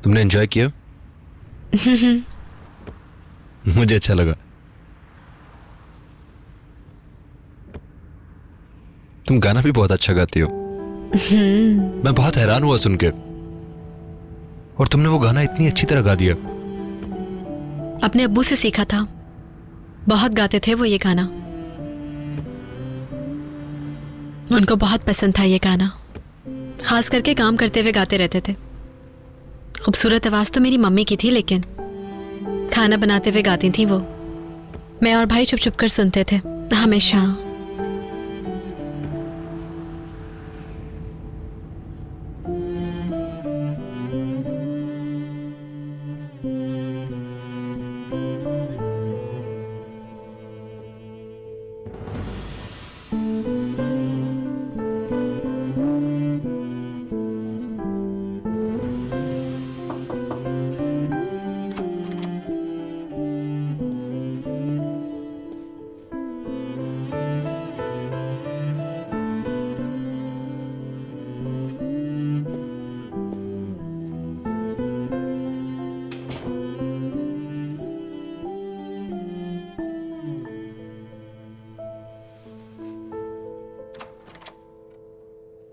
तुमने एंजॉय किया? मुझे अच्छा लगा। तुम गाना भी बहुत अच्छा गाती हो। मैं बहुत हैरान हुआ सुन के। और तुमने वो गाना इतनी अच्छी तरह गा दिया। अपने अब्बू से सीखा था, बहुत गाते थे वो ये गाना। उनको बहुत पसंद था ये गाना, खास करके काम करते हुए गाते रहते थे। खूबसूरत आवाज तो मेरी मम्मी की थी, लेकिन खाना बनाते हुए गाती थी वो। मैं और भाई छुप छुप कर सुनते थे हमेशा।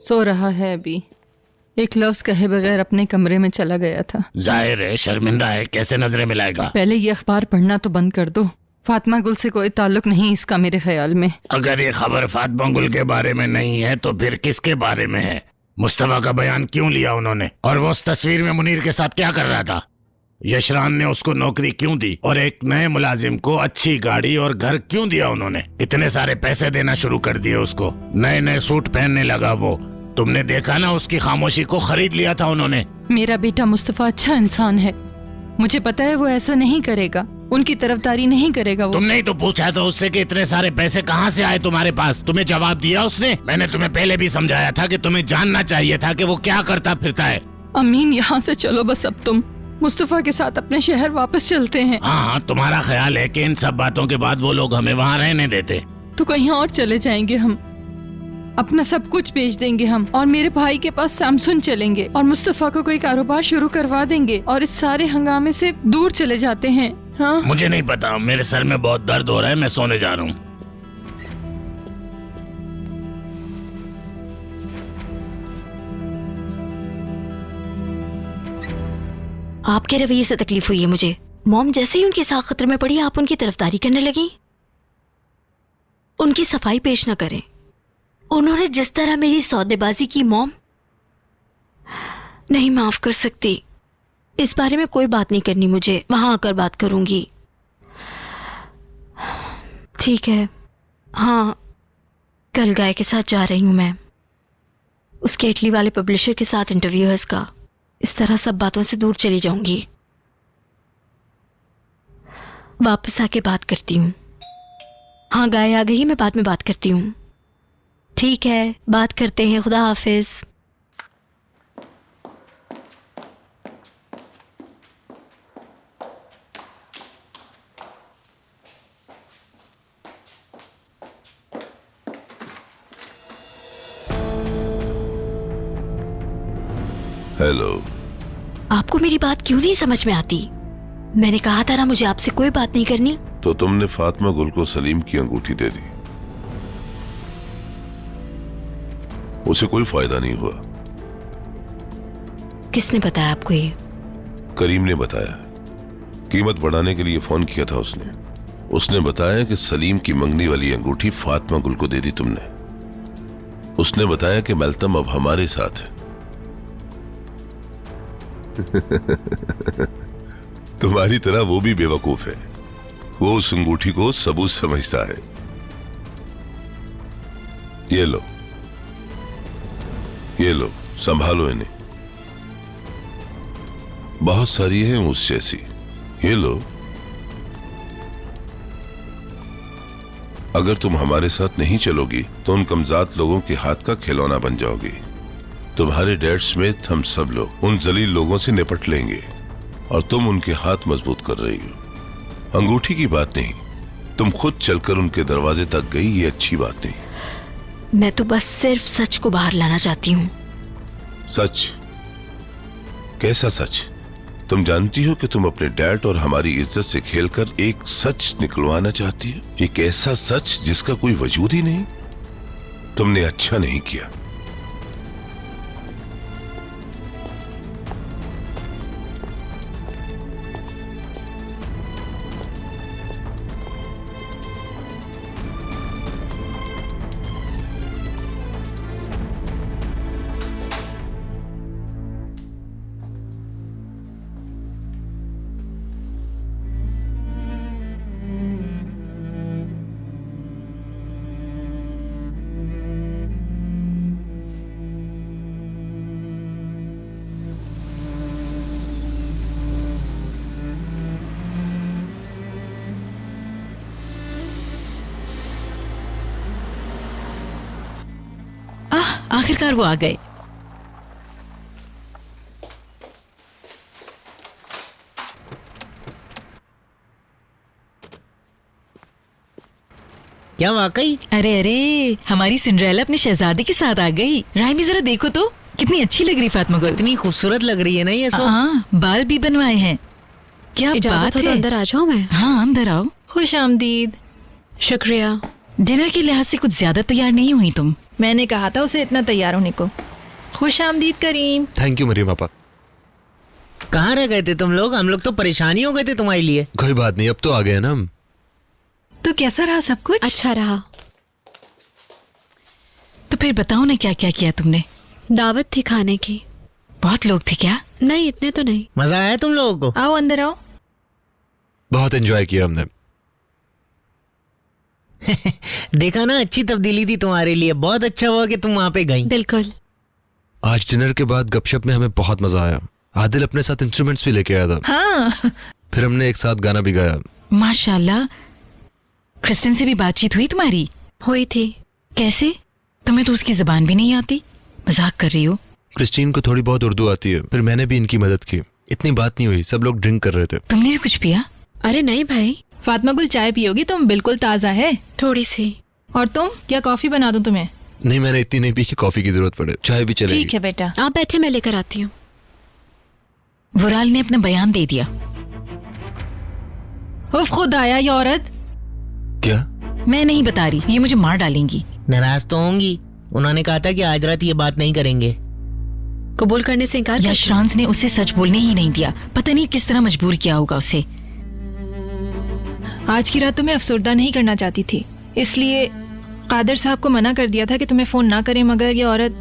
सो रहा है अभी। एक लफ्ज कहे बगैर अपने कमरे में चला गया था। जाहिर है शर्मिंदा है, कैसे नजरें मिलाएगा। पहले ये अखबार पढ़ना तो बंद कर दो। फातिमा गुल से कोई ताल्लुक नहीं इसका मेरे ख्याल में। अगर ये खबर फातिमा गुल के बारे में नहीं है तो फिर किसके बारे में है? मुस्तफा का बयान क्यों लिया उन्होंने? और वो उस तस्वीर में मुनीर के साथ क्या कर रहा था? यशरान ने उसको नौकरी क्यों दी? और एक नए मुलाजिम को अच्छी गाड़ी और घर क्यों दिया उन्होंने? इतने सारे पैसे देना शुरू कर दिए उसको, नए नए सूट पहनने लगा वो। तुमने देखा ना, उसकी खामोशी को खरीद लिया था उन्होंने। मेरा बेटा मुस्तफा अच्छा इंसान है, मुझे पता है वो ऐसा नहीं करेगा, उनकी तरफदारी नहीं करेगा वो। तुमने ही तो पूछा था उससे कि इतने सारे पैसे कहाँ से आए तुम्हारे पास? तुम्हें जवाब दिया उसने? मैंने तुम्हें पहले भी समझाया था कि तुम्हें जानना चाहिए था कि वो क्या करता फिरता है। अमीन यहाँ से चलो बस, अब तुम मुस्तफा के साथ अपने शहर वापस चलते हैं। हाँ, तुम्हारा ख्याल है कि इन सब बातों के बाद वो लोग हमें वहाँ रहने देते? तो कहीं और चले जाएंगे हम, अपना सब कुछ बेच देंगे हम, और मेरे भाई के पास सैमसंग चलेंगे और मुस्तफा को कोई कारोबार शुरू करवा देंगे और इस सारे हंगामे से दूर चले जाते हैं। हाँ? मुझे नहीं पता, मेरे सर में बहुत दर्द हो रहा है, मैं सोने जा रहा हूँ। आपके रवैये से तकलीफ हुई है मुझे। मॉम जैसे ही उनकी साख खतरे में पड़ी, आप उनकी तरफदारी करने लगी। उनकी सफाई पेश न करें। उन्होंने जिस तरह मेरी सौदेबाजी की मॉम, नहीं माफ कर सकती। इस बारे में कोई बात नहीं करनी मुझे, वहां आकर बात करूंगी। ठीक है, हाँ, कल गाय के साथ जा रही हूं मैं। उसके इटली वाले पब्लिशर के साथ इंटरव्यू है इसका। इस तरह सब बातों से दूर चली जाऊंगी। वापस आके बात करती हूँ। हाँ, गाय आ गई, मैं बाद में बात करती हूँ। ठीक है, बात करते हैं, खुदा हाफिज। हेलो। आपको मेरी बात क्यों नहीं समझ में आती? मैंने कहा था ना मुझे आपसे कोई बात नहीं करनी। तो तुमने फातिमा गुल को सलीम की अंगूठी दे दी, उसे कोई फायदा नहीं हुआ। किसने बताया आपको ये? करीम ने बताया। कीमत बढ़ाने के लिए फोन किया था उसने। उसने बताया कि सलीम की मंगनी वाली अंगूठी फातिमा गुल को दे दी तुमने। उसने बताया कि मलतम अब हमारे साथ है। तुम्हारी तरह वो भी बेवकूफ है। वो उस अंगूठी को सबूत समझता है। ये लो, ये लो, संभालो इन्हें। बहुत सारी है उस जैसी। ये लो। अगर तुम हमारे साथ नहीं चलोगी तो उन कमजात लोगों के हाथ का खिलौना बन जाओगी। तुम्हारे डैड स्मिथ हम सब लोग उन जलील लोगों से निपट लेंगे और तुम उनके हाथ मजबूत कर रही हो। अंगूठी की बात नहीं, तुम खुद चलकर उनके दरवाजे तक गई, ये अच्छी बात नहीं। मैं तो बस सिर्फ सच को बाहर लाना चाहती हूँ। सच? कैसा सच? तुम जानती हो कि तुम अपने डैड और हमारी इज्जत से खेलकर एक सच निकलवाना चाहती हो, एक ऐसा सच जिसका कोई वजूद ही नहीं। तुमने अच्छा नहीं किया। आखिरकार वो आ गए। क्या वाकई? अरे अरे, हमारी सिंड्रेला अपने शहजादे के साथ आ गई। राइमी जरा देखो तो, कितनी अच्छी लग रही फातिमा गुल। इतनी खूबसूरत लग रही है ना ये सब। हाँ, बाल भी बनवाए हैं। क्या इजाजत बात हो तो है। अंदर आ जाऊं मैं? हाँ, अंदर आओ। खुश आमदीद। शुक्रिया। डिनर के लिहाज से कुछ ज्यादा तैयार नहीं हुई तुम। मैंने कहा था उसे इतना तैयार होने को। खुश आमदीद करीम। थैंक यू मरियम आपा। कहाँ रह गए थे तुम लोग? हम लोग तो परेशानी हो गए थे तुम्हारे लिए। कोई बात नहीं, अब तो आ गए ना हम। तो कैसा रहा सब कुछ? अच्छा रहा। तो फिर बताओ ना, क्या क्या किया तुमने? दावत थी खाने की। बहुत लोग थे क्या? नहीं, इतने तो नहीं। मजा आया तुम लोगों को? आओ अंदर आओ। बहुत एंजॉय किया हमने। देखा ना, अच्छी तब्दीली थी तुम्हारे लिए। बहुत अच्छा हुआ कि तुम वहाँ पे गई। बिल्कुल। आज डिनर के बाद गपशप में हमें बहुत मजा आया। आदिल अपने साथ इंस्ट्रूमेंट्स भी लेके आया था। हाँ। फिर हमने एक साथ गाना भी गाया। माशाल्लाह। क्रिस्टन से भी बातचीत हुई तुम्हारी? हुई थी। कैसे? तुम्हें तो उसकी जुबान भी नहीं आती। मजाक कर रही हो? क्रिस्टीन को थोड़ी बहुत उर्दू आती है। फिर मैंने भी इनकी मदद की। इतनी बात नहीं हुई, सब लोग ड्रिंक कर रहे थे। तुमने भी कुछ पिया? अरे नहीं भाई, फातिमा गुल चाय पियोगी तुम? बिल्कुल ताज़ा है। थोड़ी सी। और तुम, क्या कॉफ़ी बना दूं तुम्हें? नहीं, मैंने इतनी नहीं पी कि कॉफी की जरूरत पड़े। चाय भी चलेगी। ठीक है बेटा। आप बैठे, मैं लेकर आती हूँ। वुराल ने अपना बयान दे दिया। उफ, खुद आया ये औरत। क्या? मैं नहीं बता रही, ये मुझे मार डालेंगी। नाराज तो होंगी। उन्होंने कहा था कि आज रात ये बात नहीं करेंगे। कबूल करने से इनकार करती यशरांस ने उसे सच बोलने ही नहीं दिया। पता नहीं किस तरह मजबूर किया होगा उसे। आज की रात तुम्हें अफसरदा नहीं करना चाहती थी, इसलिए कादर साहब को मना कर दिया था कि तुम्हें फोन ना करें, मगर ये औरत।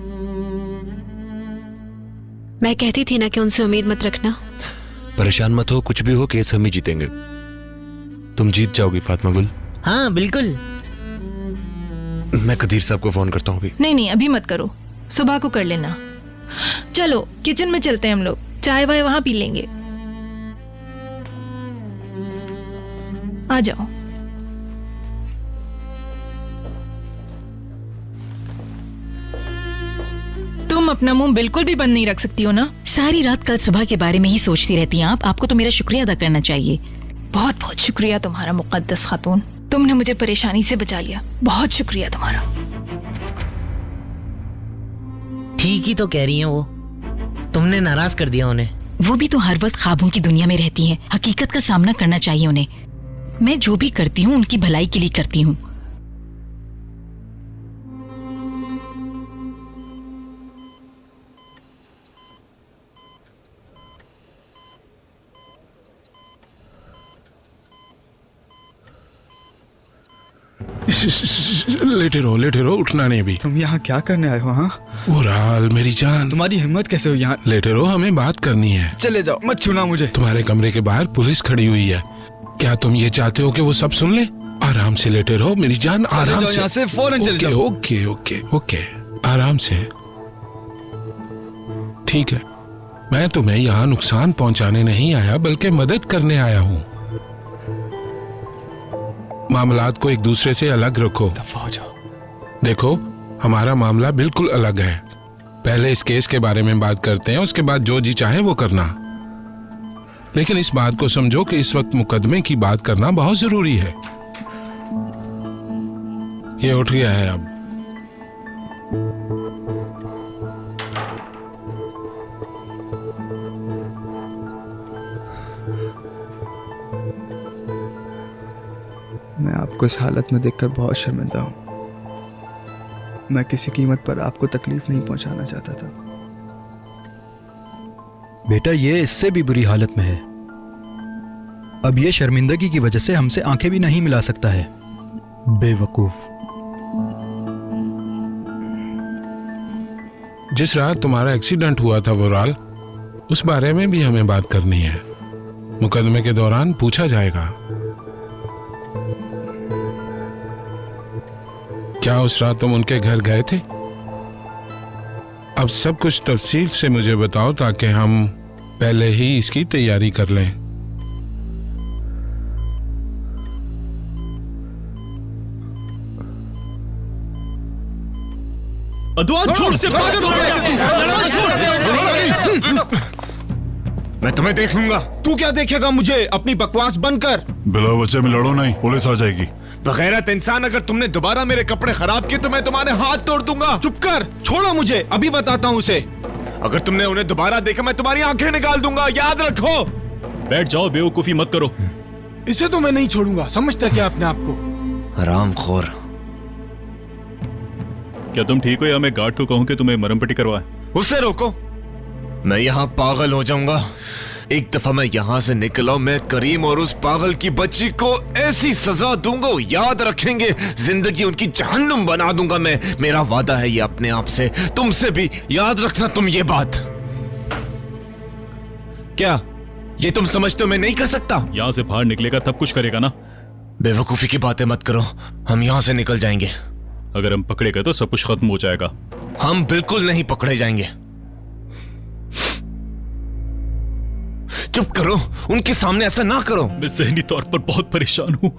मैं कहती थी ना कि उनसे उम्मीद मत रखना। परेशान मत हो, कुछ भी हो केस हम ही जीतेंगे। तुम जीत जाओगी फातिमा गुल। हाँ बिल्कुल। मैं कदीर साहब को फोन करता हूँ अभी। नहीं नहीं, अभी मत करो, सुबह को कर लेना। चलो किचन में चलते हैं हम लोग, चाय वाय वहां पी लेंगे। आ जाओ। तुम अपना मुंह बिल्कुल भी बंद नहीं रख सकती हो ना। सारी रात कल सुबह के बारे में ही सोचती रहती हैं आप। आपको तो मेरा शुक्रिया अदा करना चाहिए। बहुत बहुत शुक्रिया तुम्हारा मुकद्दस खातून, तुमने मुझे परेशानी से बचा लिया। बहुत शुक्रिया तुम्हारा। ठीक ही तो कह रही हैं वो। तुमने नाराज कर दिया उन्हें। वो भी तो हर वक्त ख्वाबों की दुनिया में रहती हैं। हकीकत का सामना करना चाहिए उन्हें। मैं जो भी करती हूँ उनकी भलाई के लिए करती हूँ। लेटे रहो, उठना नहीं अभी। तुम यहाँ क्या करने आए हो? हाँ, उराल मेरी जान, तुम्हारी हिम्मत कैसे हुई यहाँ? लेटे रहो, हमें बात करनी है। चले जाओ, मत छूना मुझे। तुम्हारे कमरे के बाहर पुलिस खड़ी हुई है। क्या तुम ये चाहते हो कि वो सब सुन ले? आराम से लेटे रहो मेरी जान, आराम जाओ से। यहाँ से, फौरन चले जाओ। ओके ओके ओके, आराम से। ठीक है, मैं तुम्हें यहाँ नुकसान पहुंचाने नहीं आया बल्कि मदद करने आया हूँ। मामलात को एक दूसरे से अलग रखो। दफा हो जाओ। देखो, हमारा मामला बिल्कुल अलग है। पहले इस केस के बारे में बात करते हैं, उसके बाद जो जी चाहे वो करना। लेकिन इस बात को समझो कि इस वक्त मुकदमे की बात करना बहुत जरूरी है। ये उठ गया है अब। आपको इस हालत में देखकर बहुत शर्मिंदा हूँ। मैं किसी कीमत पर आपको तकलीफ नहीं पहुंचाना चाहता था। बेटा ये इससे भी बुरी हालत में है। अब ये शर्मिंदगी की वजह से हमसे आंखें भी नहीं मिला सकता है। बेवकूफ। जिस रात तुम्हारा एक्सीडेंट हुआ था वुराल, उस बारे में भी हमें बात करनी है। मुकदमे के दौरान पूछा जाएगा। क्या उस रात तुम उनके घर गए थे? अब सब कुछ तफसील से मुझे बताओ ताकि हम पहले ही इसकी तैयारी कर लें। छोड़ से पागल हो गया। मैं तुम्हें देख लूंगा। तू क्या देखेगा मुझे? अपनी बकवास बंद कर। बिला बच्चे में लड़ो नहीं, पुलिस आ जाएगी। बगैरत इंसान, अगर तुमने दोबारा मेरे कपड़े खराब किए तो मैं तुम्हारे हाथ तोड़ दूंगा। चुप कर, छोड़ो मुझे, अभी बताता हूँ उसे। अगर तुमने उन्हें दोबारा देखा मैं तुम्हारी आंखें निकाल दूंगा, याद रखो। बैठ जाओ, बेवकूफी मत करो। इसे तो मैं नहीं छोड़ूंगा, समझता क्या अपने आप को? हरामखोर। क्या तुम ठीक हो या मैं गार्ड को कहूं कि तुम्हें मरहम पट्टी करवाए? उसे रोको, मैं यहाँ पागल हो जाऊंगा। एक दफा मैं यहाँ से निकला, मैं करीम और उस पागल की बच्ची को ऐसी सजा दूंगा, वो याद रखेंगे, जिंदगी उनकी जहन्नुम बना दूंगा मैं। मेरा वादा है ये अपने आप से, तुमसे भी। याद रखना तुम ये बात। क्या ये तुम समझते हो मैं नहीं कर सकता? यहाँ से बाहर निकलेगा तब कुछ करेगा ना। बेवकूफी की बातें मत करो, हम यहाँ से निकल जाएंगे। अगर हम पकड़े गए तो सब कुछ खत्म हो जाएगा। हम बिल्कुल नहीं पकड़े जाएंगे। चुप करो, उनके सामने ऐसा ना करो। मैं ज़हनी तौर पर बहुत परेशान हूं।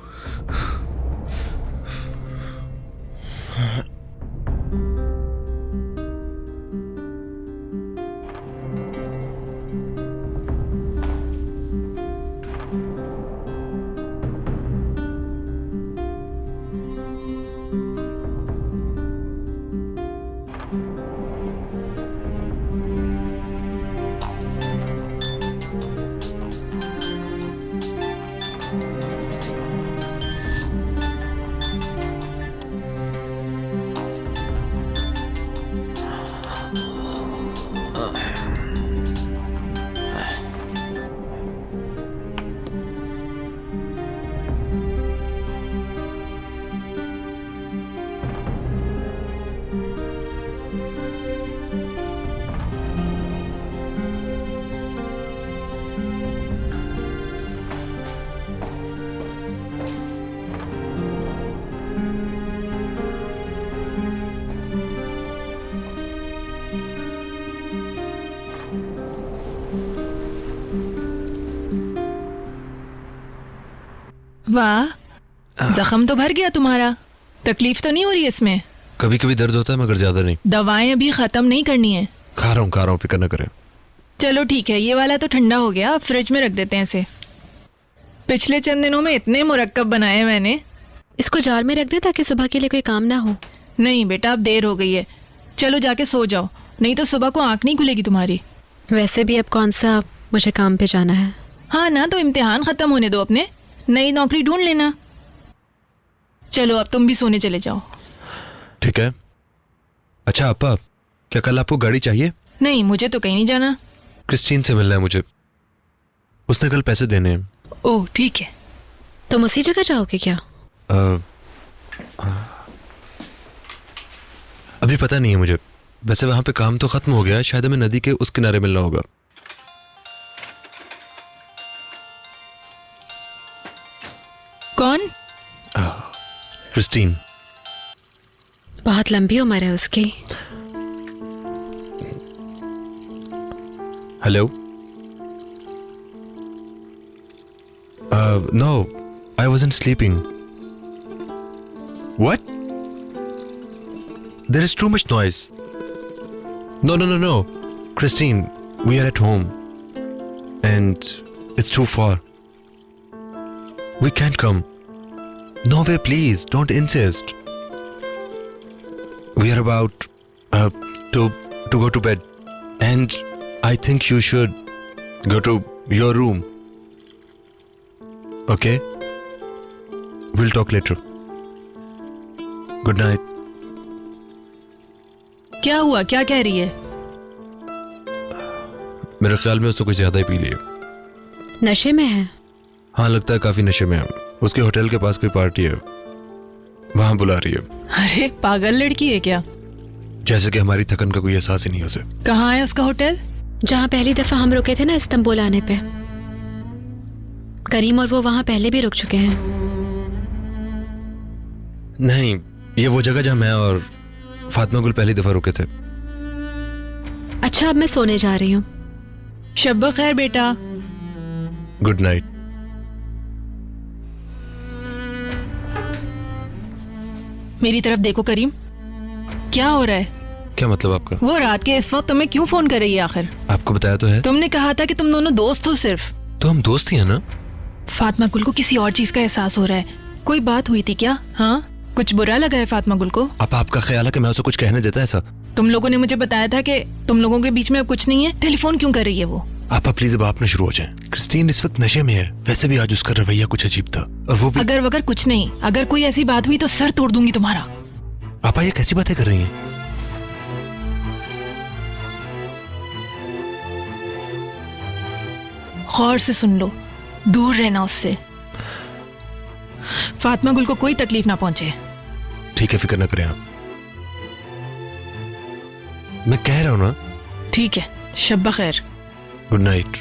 वाह, जख्म तो भर गया तुम्हारा। तकलीफ तो नहीं हो रही इसमें? कभी कभी दर्द होता है मगर ज्यादा नहीं। दवाएं अभी खत्म नहीं करनी है? खा रहा हूँ, फिक्र न करें। चलो ठीक है, ये वाला तो ठंडा हो गया, अब फ्रिज में रख देते हैं इसे। पिछले चंद दिनों में इतने मुरक्कब बनाए मैंने। इसको जार में रख दे ताकि सुबह के लिए कोई काम ना हो। नहीं बेटा, अब देर हो गई है, चलो जाके सो जाओ, नहीं तो सुबह को आंख नहीं खुलेगी तुम्हारी। वैसे भी अब कौन सा मुझे काम पे जाना है। हाँ ना, तो इम्तिहान खत्म होने दो अपने, नई नौकरी ढूंढ लेना। चलो अब तुम भी सोने चले जाओ। ठीक है। अच्छा अपा, क्या कल आपको गाड़ी चाहिए? नहीं, मुझे तो कहीं नहीं जाना। क्रिस्टीन से मिलना है मुझे, उसने कल पैसे देने हैं। ओह ठीक है। तुम उसी जगह जाओगे क्या? अभी पता नहीं है मुझे। वैसे वहां पे काम तो खत्म हो गया है, शायद हमें नदी के उस किनारे मिलना होगा। कौन? क्रिस्टीन। बहुत लंबी उम्र है उसकी। Hello. No, I wasn't sleeping. What? There is too much noise. No. Christine, we are at home. And it's too far. We can't come. No way, please. Don't insist. We are about to go to bed. And I think you should go to your room. Okay? Will talk later. Good night. क्या हुआ, क्या कह रही है? मेरे ख्याल में उसने कुछ ज्यादा ही पी लिया। नशे में है? हाँ, लगता है काफी नशे में है। उसके होटल के पास कोई पार्टी है, वहां बुला रही है। अरे पागल लड़की है क्या? जैसे कि हमारी थकन का कोई एहसास ही नहीं उसे। कहाँ है उसका होटल? जहाँ पहली दफा हम रुके थे ना, इस्तांबुल आने पे। करीम और वो वहां पहले भी रुक चुके हैं। नहीं, ये वो जगह जहाँ मैं और फातिमा गुल पहली दफा रुके थे। अच्छा, अब मैं सोने जा रही हूँ। शब्बा खैर बेटा। Good night. मेरी तरफ देखो करीम, क्या हो रहा है? क्या मतलब आपका? वो रात के इस वक्त तुम्हें क्यों फोन कर रही है आखिर? आपको बताया तो है। तुमने कहा था कि तुम दोनों दोस्त हो सिर्फ। तो हम दोस्त ही हैं ना। फातिमा गुल को किसी और चीज का एहसास हो रहा है। कोई बात हुई थी क्या? हाँ, कुछ बुरा लगा है फातिमा गुल को? अब आपका ख्याल है कि मैं उसे कुछ कहने देता ऐसा? तुम लोगों ने मुझे बताया था कि तुम लोगों के बीच में अब कुछ नहीं है। टेलीफोन क्यों कर रही है वो? आप प्लीज अब आप ना शुरू हो जाएं। क्रिस्टीन इस वक्त नशे में है। वैसे भी आज उसका रवैया कुछ अजीब था, और वो भी। अगर वगर कुछ नहीं, अगर कोई ऐसी बात हुई तो सर तोड़ दूंगी तुम्हारा। आपा ये कैसी बातें कर रही हैं? गौर से सुन लो, दूर रहना उससे। फातिमा गुल को कोई तकलीफ ना पहुंचे। ठीक है, फिक्र ना करें आप। मैं कह रहा हूं ना। ठीक है, शब्बा खैर। Good night.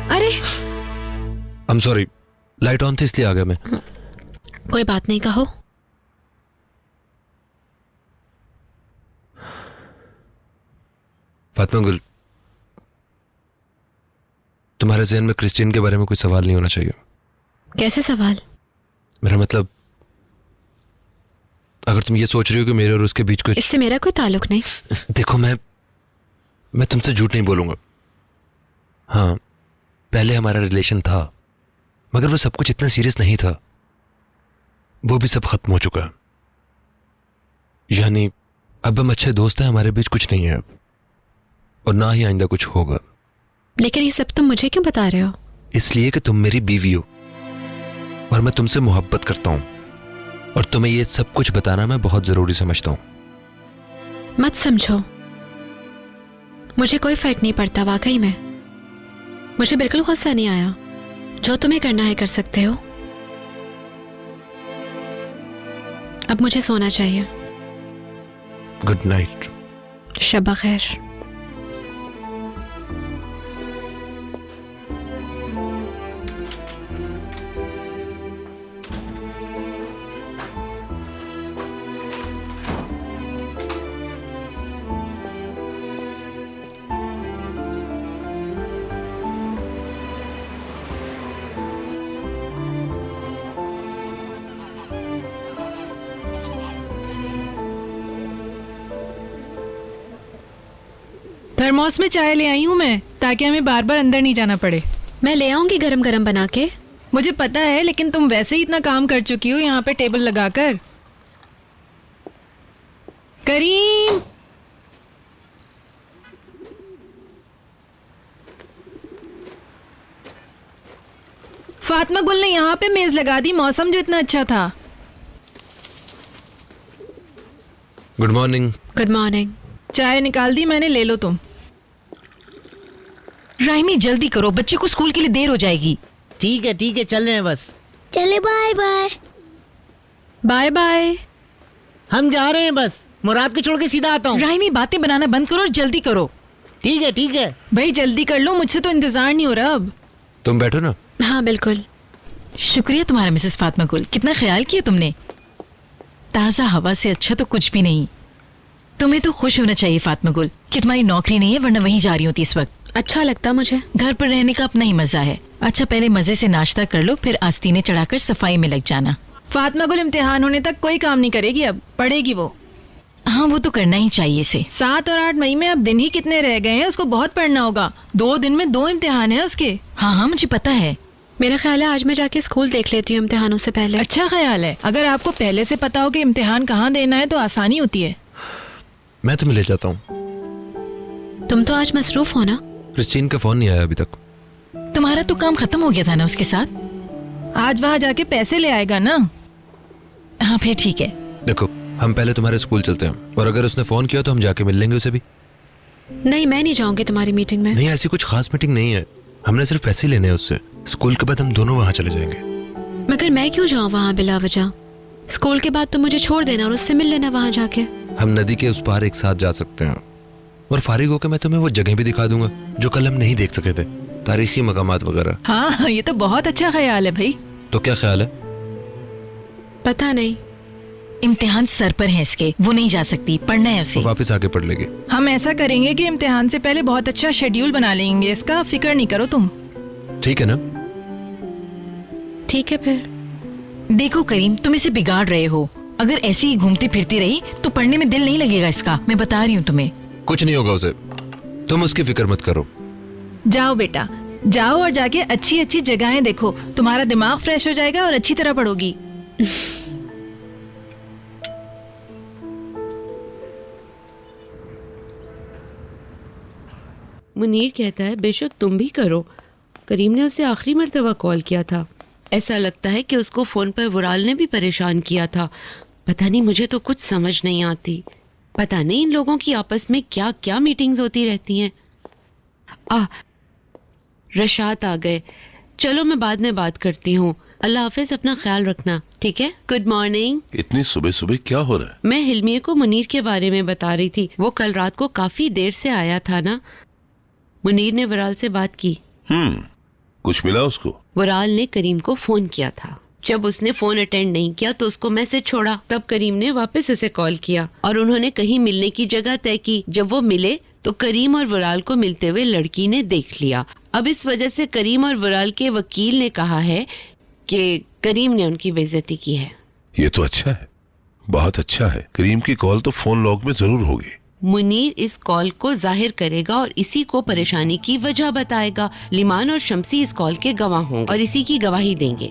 अरे I am sorry, light on थी इसलिए आ गया मैं। कोई बात नहीं, कहो। फातिमा गुल, तुम्हारे जहन में क्रिस्टीन के बारे में कोई सवाल नहीं होना चाहिए। कैसे सवाल? मेरा मतलब, अगर तुम ये सोच रही हो कि मेरे और उसके बीच कुछ। इससे मेरा कोई ताल्लुक नहीं। देखो, मैं तुमसे झूठ नहीं बोलूंगा। हाँ, पहले हमारा रिलेशन था, मगर वो सब कुछ इतना सीरियस नहीं था। वो भी सब खत्म हो चुका है। यानी अब हम अच्छे दोस्त हैं, हमारे बीच कुछ नहीं है अब, और ना ही आइंदा कुछ होगा। लेकिन ये सब तुम मुझे क्यों बता रहे हो? इसलिए कि तुम मेरी बीवी हो और मैं तुमसे मोहब्बत करता हूं, और तुम्हें ये सब कुछ बताना मैं बहुत जरूरी समझता हूं। मत समझो, मुझे कोई फर्क नहीं पड़ता। वाकई में मुझे बिल्कुल गुस्सा नहीं आया। जो तुम्हें करना है कर सकते हो। अब मुझे सोना चाहिए। Good night. शब्बा खैर। थर्मोस में चाय ले आई हूँ मैं, ताकि हमें बार बार अंदर नहीं जाना पड़े। मैं ले आऊंगी गरम गरम बना के। मुझे पता है, लेकिन तुम वैसे ही इतना काम कर चुकी हो यहाँ पे टेबल लगाकर। करीम, फातिमा गुल ने यहाँ पे मेज लगा दी, मौसम जो इतना अच्छा था। Good morning. Good morning. चाय निकाल दी मैंने, ले लो तुम। राइमी जल्दी करो, बच्ची को स्कूल के लिए देर हो जाएगी। ठीक है, चल रहे हैं बस। चले बाय बाय। Bye bye. हम जा रहे हैं बस। मुराद को छोड़ के सीधा आता हूँ। राइमी बातें बनाना बंद करो और जल्दी करो। ठीक है। भाई जल्दी कर लो, मुझसे तो इंतजार नहीं हो रहा अब। तुम बैठो ना। हाँ बिल्कुल। शुक्रिया तुम्हारा मिसेस फातिमा गुल, कितना ख्याल किया तुमने। ताज़ा हवा से अच्छा तो कुछ भी नहीं। तुम्हें तो खुश होना चाहिए फातिमा गुल कि तुम्हारी नौकरी नहीं है, वरना वहीं जा रही होती इस वक्त। अच्छा लगता मुझे। घर पर रहने का अपना ही मजा है। अच्छा पहले मजे से नाश्ता कर लो, फिर आस्तीने चढ़ाकर सफाई में लग जाना। फातिमा गुल इम्तिहान होने तक कोई काम नहीं करेगी, अब पढ़ेगी वो। हाँ वो तो करना ही चाहिए इसे। 7 और 8 मई में अब दिन ही कितने रह गए हैं, उसको बहुत पढ़ना होगा। 2 दिन में 2 इम्तिहान है उसके। हाँ मुझे पता है। मेरा ख्याल है आज मैं जाके स्कूल देख लेती हूँ इम्तिहानों से पहले। अच्छा ख्याल है, अगर आपको पहले से पता हो कि इम्तिहान कहाँ देना है तो आसानी होती है। मैं तुम्हें ले जाता हूँ। तुम तो आज मसरूफ हो ना। क्रिस्टीन का फोन नहीं आया अभी तक। तुम्हारा तो काम खत्म हो गया था ना उसके साथ। आज वहाँ जाके पैसे ले आएगा ना। हाँ फिर ठीक है। देखो हम पहले तुम्हारे स्कूल चलते हैं, और अगर उसने फोन किया तो हम जाके मिल लेंगे उसे भी। नहीं मैं नहीं जाऊंगी तुम्हारी मीटिंग में। नहीं ऐसी कुछ खास मीटिंग नहीं है, हमने सिर्फ पैसे लेने हैं उससे। स्कूल के बाद हम दोनों वहाँ चले जाएंगे। मगर मैं क्यों जाऊँ वहाँ बिला वजह? स्कूल के बाद तुम मुझे छोड़ देना और उससे मिल लेना वहाँ जाके। हम नदी के उस पार एक साथ जा सकते हैं, और फारिग होकर मैं तुम्हें वो जगह भी दिखा दूंगा जो कल हम नहीं देख सके थे, तारीखी मकामात वगैरह। हाँ ये तो बहुत अच्छा ख्याल है भाई। तो क्या ख्याल है? पता नहीं। इम्तिहान सर पर है इसके, वो नहीं जा सकती, पढ़ना है उसे। वो वापस आके पढ़ लेगी। हम ऐसा करेंगे कि इम्तिहान से पहले बहुत अच्छा शेड्यूल बना लेंगे, इसका फिक्र नहीं करो तुम। ठीक है ना? ठीक है फिर। देखो करीम तुम इसे बिगाड़ रहे हो। अगर ऐसी ही घूमती फिरती रही तो पढ़ने में दिल नहीं लगेगा इसका, मैं बता रही हूँ तुम्हें। कुछ नहीं होगा उसे, तुम उसकी फिक्र मत करो। जाओ बेटा जाओ और जाके अच्छी अच्छी जगहें देखो, तुम्हारा दिमाग फ्रेश हो जाएगा और अच्छी तरह पढ़ोगी। मुनीर कहता है बेशक तुम भी करो। करीम ने उसे आखिरी मर्तबा कॉल किया था। ऐसा लगता है कि उसको फ़ोन पर वुराल ने भी परेशान किया था। पता नहीं, मुझे तो कुछ समझ नहीं आती। पता नहीं इन लोगों की आपस में क्या क्या मीटिंग्स होती रहती हैं। रशाद आ गए। चलो मैं बाद में बात करती हूँ। अल्लाह हाफिज, अपना ख्याल रखना, ठीक है? Good morning. इतनी सुबह सुबह क्या हो रहा है? मैं हिलमिया को मुनीर के बारे में बता रही थी। वो कल रात को काफ़ी देर से आया था ना। मुनीर ने वराल से बात की। कुछ मिला उसको? वराल ने करीम को फोन किया था। जब उसने फोन अटेंड नहीं किया तो उसको मैसेज छोड़ा। तब करीम ने वापस उसे कॉल किया और उन्होंने कहीं मिलने की जगह तय की। जब वो मिले तो करीम और वराल को मिलते हुए लड़की ने देख लिया। अब इस वजह से करीम और वराल के वकील ने कहा है कि करीम ने उनकी बेइज्जती की है। ये तो अच्छा है, बहुत अच्छा है। करीम की कॉल तो फोन लॉग में जरूर होगी। मुनीर इस कॉल को जाहिर करेगा और इसी को परेशानी की वजह बताएगा। लिमान और शम्सी इस कॉल के गवाह होंगे और इसी की गवाही देंगे।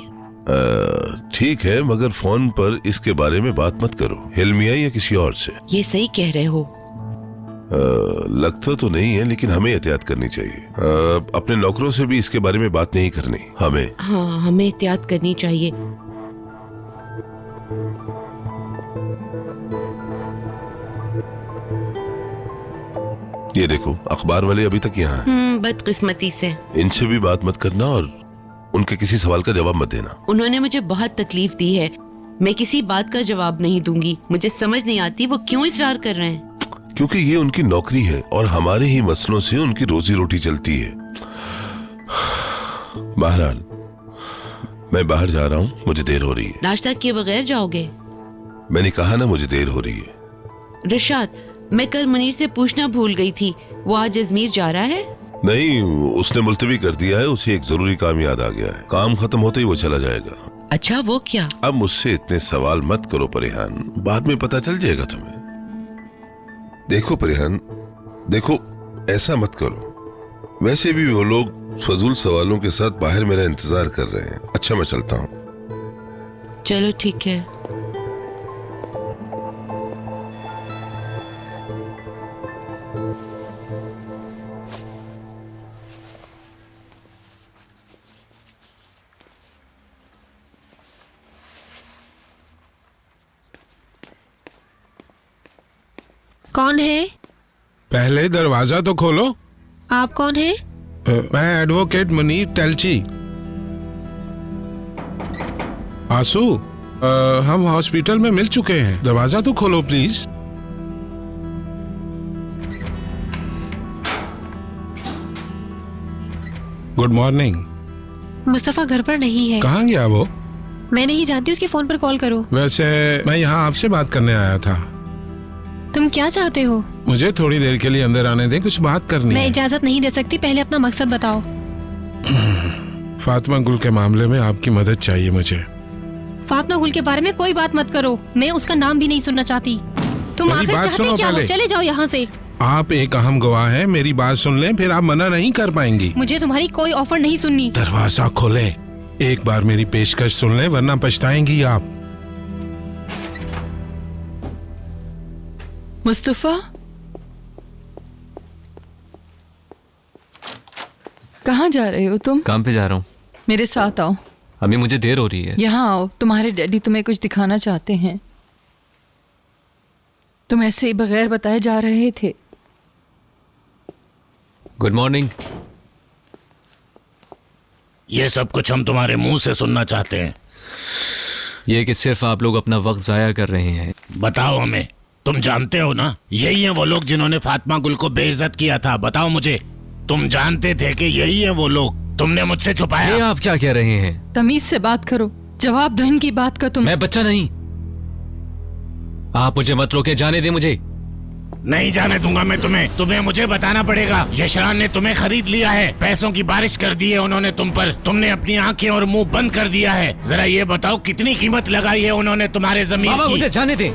ठीक है, मगर फोन पर इसके बारे में बात मत करो, हिलमिया या किसी और से। ये सही कह रहे हो। लगता तो नहीं है, लेकिन हमें एहतियात करनी चाहिए। अपने नौकरों से भी इसके बारे में बात नहीं करनी हमें। हाँ, हमें एहतियात करनी चाहिए। ये देखो, अखबार वाले अभी तक यहाँ हैं। बदकिस्मती से। इनसे भी बात मत करना और उनके किसी सवाल का जवाब मत देना। उन्होंने मुझे बहुत तकलीफ दी है। मैं किसी बात का जवाब नहीं दूंगी। मुझे समझ नहीं आती वो क्यों इसरार कर रहे हैं। क्योंकि ये उनकी नौकरी है और हमारे ही मसलों से उनकी रोजी रोटी चलती है। बहरहाल मैं बाहर जा रहा हूँ, मुझे देर हो रही है। नाश्ता किए बगैर जाओगे? मैंने कहा ना, मुझे देर हो रही है। रिशाद, मैं कल मुनीर से पूछना भूल गई थी, वो आज अजमेर जा रहा है? नहीं, उसने मुलतवी कर दिया है। उसे एक जरूरी काम याद आ गया है। काम खत्म होते ही वो चला जाएगा। अच्छा, वो क्या? अब मुझसे इतने सवाल मत करो परिहान, बाद में पता चल जाएगा तुम्हें। देखो परिहान, देखो ऐसा मत करो। वैसे भी वो लोग फजूल सवालों के साथ बाहर मेरा इंतजार कर रहे हैं। अच्छा, मैं चलता हूँ। चलो ठीक है। कौन है? पहले दरवाजा तो खोलो। आप कौन है? मैं एडवोकेट मुनीर टेलची। आंसू, हम हॉस्पिटल में मिल चुके हैं। दरवाजा तो खोलो प्लीज। Good morning. मुस्तफ़ा घर पर नहीं है। कहाँ गया वो? मैं नहीं जानती, उसके फोन पर कॉल करो। वैसे मैं यहाँ आपसे बात करने आया था। तुम क्या चाहते हो? मुझे थोड़ी देर के लिए अंदर आने दें, कुछ बात करनी मैं है। इजाजत नहीं दे सकती, पहले अपना मकसद बताओ। फातिमा गुल के मामले में आपकी मदद चाहिए मुझे। फातिमा गुल के बारे में कोई बात मत करो, मैं उसका नाम भी नहीं सुनना चाहती। तुम मेरी आखिर बात चाहते सुनो क्या हो? पहले। चले जाओ यहाँ से। आप एक अहम गवाह हैं, मेरी बात सुन लें, फिर आप मना नहीं कर पाएंगी। मुझे तुम्हारी कोई ऑफर नहीं सुननी। दरवाजा खोलें, एक बार मेरी पेशकश सुन लें, वरना पछताएंगी आप। मुस्तफा, कहाँ जा रहे हो तुम? काम पे जा रहा हूँ। मेरे साथ आओ। अभी मुझे देर हो रही है। यहाँ आओ, तुम्हारे डैडी तुम्हें कुछ दिखाना चाहते हैं। तुम ऐसे ही बगैर बताए जा रहे थे। Good morning. ये सब कुछ हम तुम्हारे मुंह से सुनना चाहते हैं। ये कि सिर्फ आप लोग अपना वक्त जाया कर रहे हैं। बताओ हमें, तुम जानते हो ना, यही हैं वो लोग जिन्होंने फातिमा गुल को बेइज्जत किया था। बताओ मुझे, तुम जानते थे कि यही हैं वो लोग? तुमने मुझसे छुपाया। ये आप क्या कह रहे हैं? तमीज से बात करो, जवाब दो इनकी बात का। तुम मैं बच्चा नहीं। आप मुझे मत रोके, जाने दे मुझे। नहीं जाने दूंगा मैं तुम्हें। तुम्हें मुझे बताना पड़ेगा। यशरान ने तुम्हें खरीद लिया है, पैसों की बारिश कर दी है उन्होंने तुम पर। तुमने अपनी आंखें और मुंह बंद कर दिया है। जरा ये बताओ कितनी कीमत लगाई है उन्होंने तुम्हारे जमीन बाबा की? मुझे जाने दे।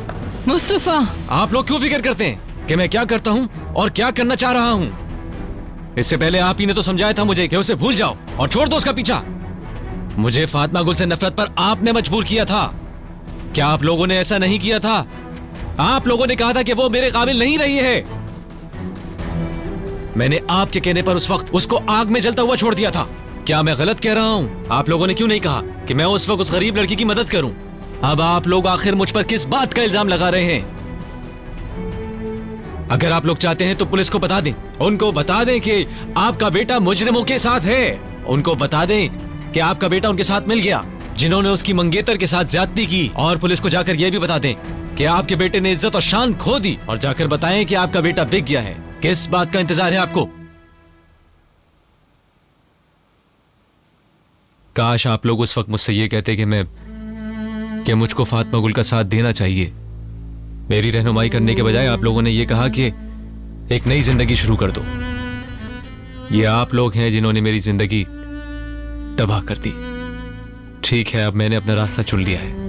मुस्तफा, आप लोग क्यों फिक्र करते हैं कि मैं क्या करता हूँ और क्या करना चाह रहा हूँ? इससे पहले आप ही ने तो समझाया था मुझे कि उसे भूल जाओ और छोड़ दो उसका पीछा। मुझे फातिमा गुल से नफरत पर आपने मजबूर किया था। क्या आप लोगों ने ऐसा नहीं किया था? आप लोगों ने कहा था कि वो मेरे काबिल नहीं रही है। मैंने आपके कहने पर उस वक्त उसको आग में जलता हुआ छोड़ दिया था। क्या मैं गलत कह रहा हूँ? आप लोगों ने क्यों नहीं कहा कि मैं उस वक्त उस गरीब लड़की की मदद करूं? अब आप लोग आखिर मुझ पर किस बात का इल्जाम लगा रहे हैं? अगर आप लोग चाहते हैं तो पुलिस को बता दें, उनको बता दें कि आपका बेटा मुजरिमों के साथ है। उनको बता दें कि आपका बेटा उनके साथ मिल गया जिन्होंने उसकी मंगेतर के साथ ज्यादती की। और पुलिस को जाकर यह भी बता दें कि आपके बेटे ने इज्जत और शान खो दी। और जाकर बताएं कि आपका बेटा बिक गया है। किस बात का इंतजार है आपको? काश आप लोग उस वक्त मुझसे ये कहते कि मुझको फातिमा गुल का साथ देना चाहिए। मेरी रहनुमाई करने के बजाय आप लोगों ने ये कहा कि एक नई जिंदगी शुरू कर दो। ये आप लोग हैं जिन्होंने मेरी जिंदगी तबाह कर दी। ठीक है, अब मैंने अपना रास्ता चुन लिया है।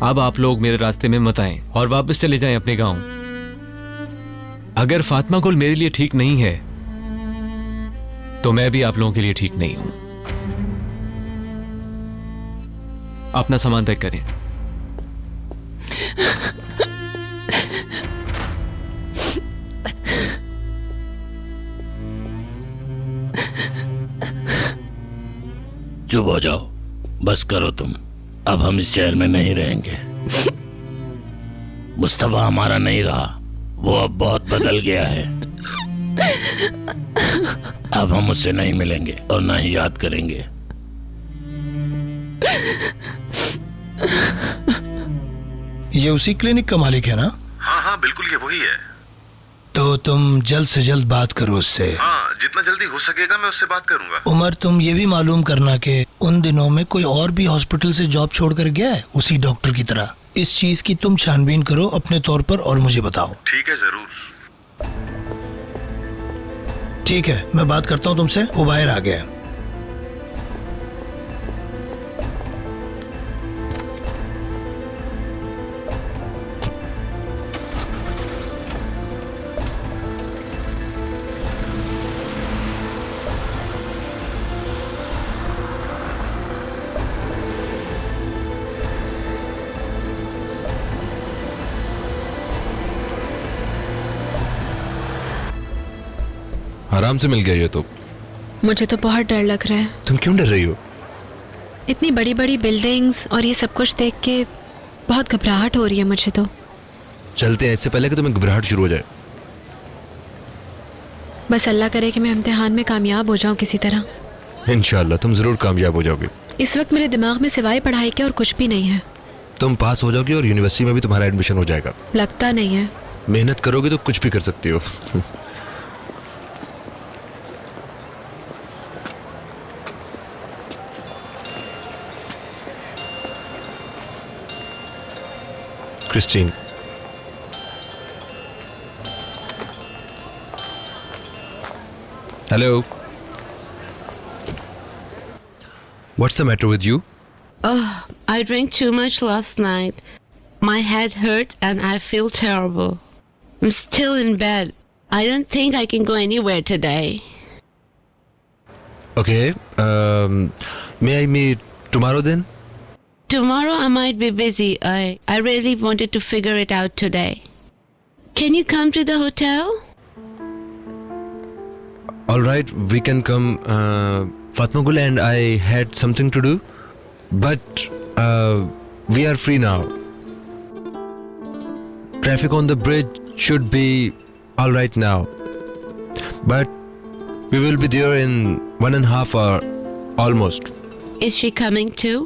अब आप लोग मेरे रास्ते में मत आएं और वापस चले जाएं अपने गांव। अगर फातिमा गुल मेरे लिए ठीक नहीं है तो मैं भी आप लोगों के लिए ठीक नहीं हूं। अपना सामान पैक करें। चुप हो जाओ, बस करो तुम। अब हम इस शहर में नहीं रहेंगे। मुस्तफा हमारा नहीं रहा, वो अब बहुत बदल गया है। अब हम उससे नहीं मिलेंगे और ना ही याद करेंगे। ये उसी क्लिनिक का मालिक है ना? हाँ हाँ बिल्कुल, ये वही है। तो तुम जल्द से जल्द बात करो उससे। हाँ, जितना जल्दी हो सकेगा मैं उससे बात करूंगा। उमर, तुम ये भी मालूम करना कि उन दिनों में कोई और भी हॉस्पिटल से जॉब छोड़कर गया है उसी डॉक्टर की तरह। इस चीज की तुम छानबीन करो अपने तौर पर और मुझे बताओ। ठीक है, जरूर। ठीक है, मैं बात करता हूँ तुमसे। वो बाहर आ गया है। आराम से मिल गया ये तो। मुझे तो बहुत डर लग रहा है। तुम क्यों डर रही हो? इतनी बड़ी बड़ी बिल्डिंग्स और ये सब कुछ देख के बहुत घबराहट हो रही है मुझे तो। चलते हैं इससे पहले कि तुम्हें घबराहट शुरू हो जाए। बस अल्लाह करे कि मैं इम्तिहान में कामयाब हो जाऊं किसी तरह। इंशाल्लाह तुम जरूर कामयाब हो जाओगे। इस वक्त मेरे दिमाग में सिवाय पढ़ाई के और कुछ भी नहीं है। तुम पास हो जाओगे और यूनिवर्सिटी में भी तुम्हारा एडमिशन हो जाएगा। लगता नहीं है। मेहनत करोगे तो कुछ भी कर सकती हो। Christine. Hello. What's the matter with you? Oh, I drank too much last night. My head hurts and I feel terrible. I'm still in bed. I don't think I can go anywhere today. Okay. May I meet tomorrow then? Tomorrow I might be busy. I really wanted to figure it out today. Can you come to the hotel? All right, we can come. Fatma Gul and I had something to do, but we are free now. Traffic on the bridge should be all right now, but we will be there in 1.5 hours, almost. Is she coming too?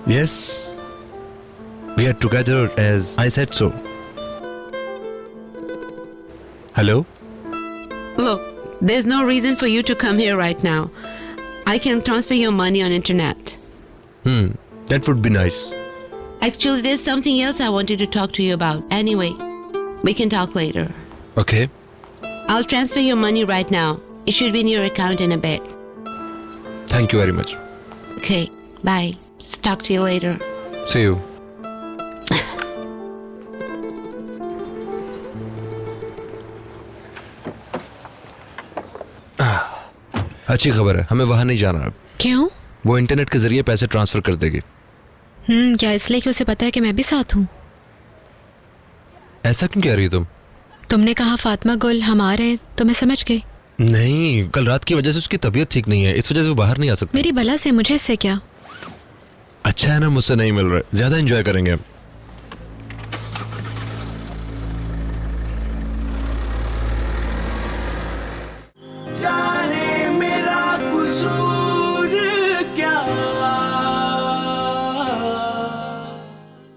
Yes, we are together as I said so. Hello? Look, there's no reason for you to come here right now. I can transfer your money on internet. That would be nice. Actually, there's something else I wanted to talk to you about. Anyway, we can talk later. Okay. I'll transfer your money right now. It should be in your account in a bit. Thank you very much. Okay, bye. Talk to you later. See you. अच्छी खबर है, हमें वहां नहीं जाना अब। क्यों? वो इंटरनेट के जरिए पैसे ट्रांसफर कर देगी। क्या इसलिए कि उसे पता है कि मैं भी साथ हूँ? ऐसा क्यों कह रही हो तुम? तुमने कहा फातिमा गुल हम आ रहे हैं तो मैं समझ गई। नहीं, कल रात की वजह से उसकी तबीयत ठीक नहीं है, इस वजह से वो बाहर नहीं आ सकती। मेरी बला से मुझे इससे क्या? अच्छा है ना मुझसे नहीं मिल रहा, ज्यादा एंजॉय करेंगे हम।